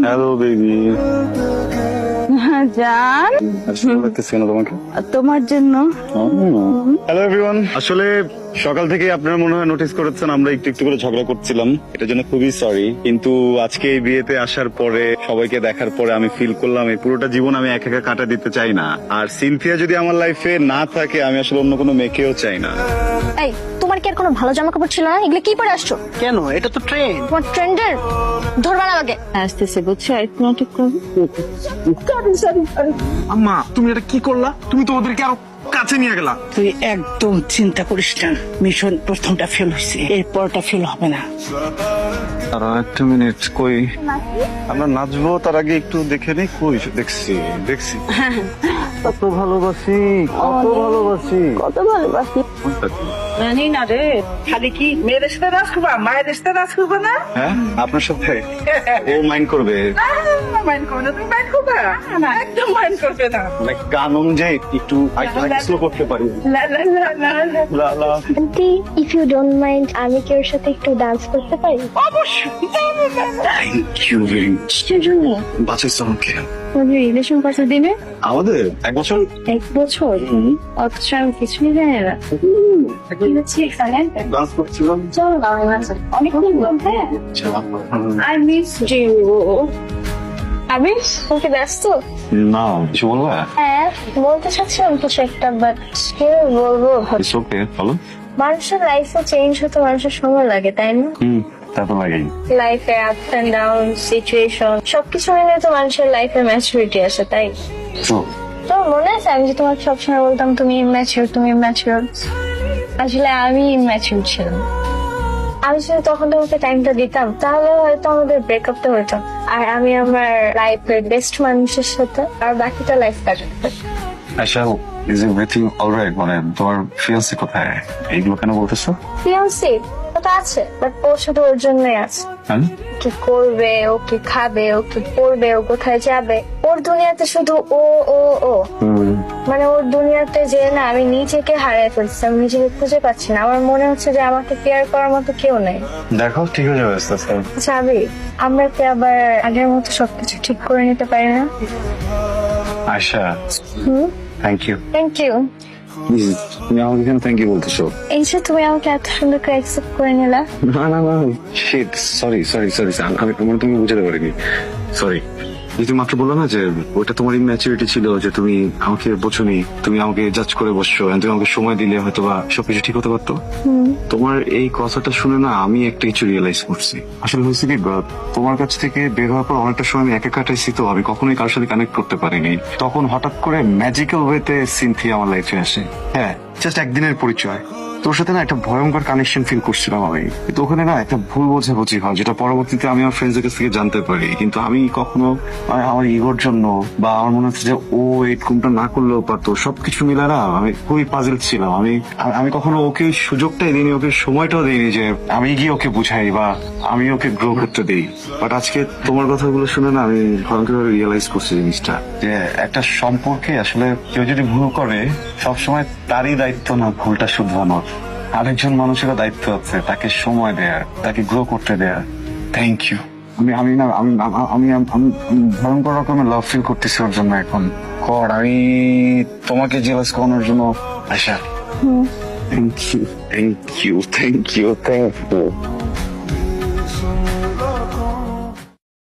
Hello baby. জান, লাগতেছে কেন তোমাকে? তোমার জন্য। Hello everyone. আসলে সকাল থেকে আপনারা মনে হয় নোটিস করেছেন আমরা একটু একটু করে ঝগড়া করছিলাম, এটার জন্য খুবই সরি। কিন্তু আজকে এই বিয়েতে আসার পরে সবাইকে দেখার পরে আমি ফিল করলাম এই পুরোটা জীবন আমি একা একা কাটা দিতে চাই না। আর সিনথিয়া যদি আমার লাইফে না থাকে আমি আসলে অন্য কোনো মেয়েকেও চাই না। এই, তোমার কি আর কোনো ভালো জামা কাপড় ছিল না? এগুলো কি পরে আসছো? কেন? এটা তো ট্রেন। তোমার ট্রেন্ডের ধরবা না আমাকে। আসতেছে বুঝছো, একটু ঠিক করবো। আম্মা, তুমি এটা কি করলা? তুমি তো ওদেরকে আরো কাছে নিয়ে গেলা। তুই একদম চিন্তা করিস না, মিশন প্রথমটা ফেল হয়েছে, এরপরটা ফেল হবে না। আর একটা মিনিট, কই আমরা নাচবো তার আগে একটু দেখে নেই। কই দেখছি দেখছি কত ভালোবাসি, কত ভালোবাসি, কত ভালোবাসি। জানি না রে, খালি কি মেয়েদের সাথে নাচ করবা, মায়েদের সাথে নাচ করবা না? হ্যাঁ আপনার সাথে ও মাইন্ড করবে মাইন্ড করবে না? তুমি মাইন্ড করবে না? একদম মাইন্ড করবে না। লাইক গান অনুযায়ী একটু স্লো করতে পারি। লা লা লা লা লা। লা লা। Aunty, if you don't mind, আমি কি ওর সাথে একটু ডান্স করতে পারি? অবশ্যই। Thank you very much. কিসের জন্য? বাঁচাইছো আমাকে। তোমাদের রিলেশন কত দিনে? আমাদের 1 বছর। 1 বছর? অথচ আমি কিছুই জানি না। কি হচ্ছে এখানে? ডান্স করছিলাম। চলো না, আমি নাচি। অনেকক্ষণ বলতে। I miss you. আমি ওকে ব্যস্ত? না কিছু বলবা? হ্যাঁ, বলতে চাচ্ছিলাম কিছু একটা, বাট কি বলবো? ইটস ওকে, বলো। মানুষের লাইফে চেঞ্জ হতে মানুষের সময় লাগে, তাই না? তা তো লাগেই। লাইফে আপ এন্ড ডাউন, সিচুয়েশন সবকিছু মিলে তো মানুষের লাইফে ম্যাচুরিটি আসে, তাই? তো মনে আছে আমি যে তোমাকে সবসময় বলতাম তুমি ইম্যাচিউর, তুমি ইম্যাচিউর। আসলে আমি ইম্যাচিউর ছিলাম। আমি যদি তখন তোমাকে টাইমটা দিতাম তাহলে হয়তো আমাদের ব্রেকআপটা হতো, আর আমি আমার লাইফের বেস্ট মানুষের সাথে আর বাকিটা লাইফ কাটাতে। আচ্ছা, ইজ এভরিথিং অলরাইট? মানে তোমার ফিয়ান্সি কোথায়? এইগুলো কেন বলতেছো? ফিয়ান্সি ওটা আছে, বাট ও শুধু ওর জন্যই আছে। হ্যাঁ, কি করবে, ও কি খাবে, ও কি পড়বে, ও কোথায় যাবে, ওর দুনিয়াতে শুধু ও ও ও। মানে ওর দুনিয়াতে যে না আমি নিজেকে হারিয়ে ফেলছি, আমি নিজেকে খুঁজে পাচ্ছি না। আমার মনে হচ্ছে যে আমাকে কেয়ার করার মতো কেউ নেই। দেখো ঠিক হয়ে যাবে আস্তে আস্তে। আচ্ছা আবি, আমরা কি আবার আগের মতো সবকিছু ঠিক করে নিতে পারি না? Ayesha, thank you. Thank you. তুমি আমাকে কেন থ্যাংক ইউ বলতেছো? এই যে তুমি আমাকে এত সুন্দর করে অ্যাকসেপ্ট করে নিলা। না না না, শিট, সরি সরি সরি, আমি তুমি বুঝাতে পারিনি, সরি। তুমি মাত্র বললো না যে ওটা তোমার ইম্যাচুরিটি ছিল, যে তুমি আমাকে বোঝোনি, তুমি আমাকে জাজ করে বসছো, তুমি আমাকে সময় দিলে হয়তো বা সবকিছু ঠিক হতে পারতো। তোমার এই কথাটা শুনে না আমি একটা কিছু রিয়েলাইজ করছি। আসলে হয়েছে কি, তোমার কাছ থেকে বের হওয়ার পর অনেকটা সময় আমি একা কাটাইছি, তো আমি কখনোই কারোর সাথে কানেক্ট করতে পারিনি। তখন হঠাৎ করে ম্যাজিক্যাল ওয়েতে সিনথিয়া আমার লাইফে আসে। হ্যাঁ, জাস্ট একদিনের পরিচয়, তোর সাথে না একটা ভয়ঙ্কর কানেকশন ফিল করছিলাম আমি। কিন্তু ওখানে না একটা ভুল বোঝাবুঝি হয়, যেটা পরবর্তীতে আমি আমার ফ্রেন্ডসদের কাছ থেকে জানতে পারি। কিন্তু আমি কখনো আমার ইগোর জন্য বা আমার মনে হচ্ছে যে ও এই কোনটা না করলেও পারতো, সবকিছু মিলে না আমি খুবই পাজল ছিলাম। আমি কখনো ওকে সুযোগটাই দিইনি, ওকে সময়টাও দিইনি যে আমি গিয়ে ওকে বুঝাই বা আমি ওকে গ্রো করতে দিই। বাট আজকে তোমার কথাগুলো শুনে না আমি ভয়ঙ্করভাবে রিয়েলাইজ করছি জিনিসটা, যে একটা সম্পর্কে আসলে কেউ যদি ভুল করে সবসময় তারই দায়িত্ব না ভুলটা শুধরানোর, আরেকজন মানুষেরও দায়িত্ব আছে তাকে সময় দেয়ার, তাকে গ্রো করতে দেয়ার। Thank you. আমি না আমি আমি আমি ভয়ঙ্কর রকমের লাভ ফিল করতেছি ওর জন্য এখন। আমি তোমাকে জেলাস করানোর জন্য। Asha, thank you thank you thank you thank you.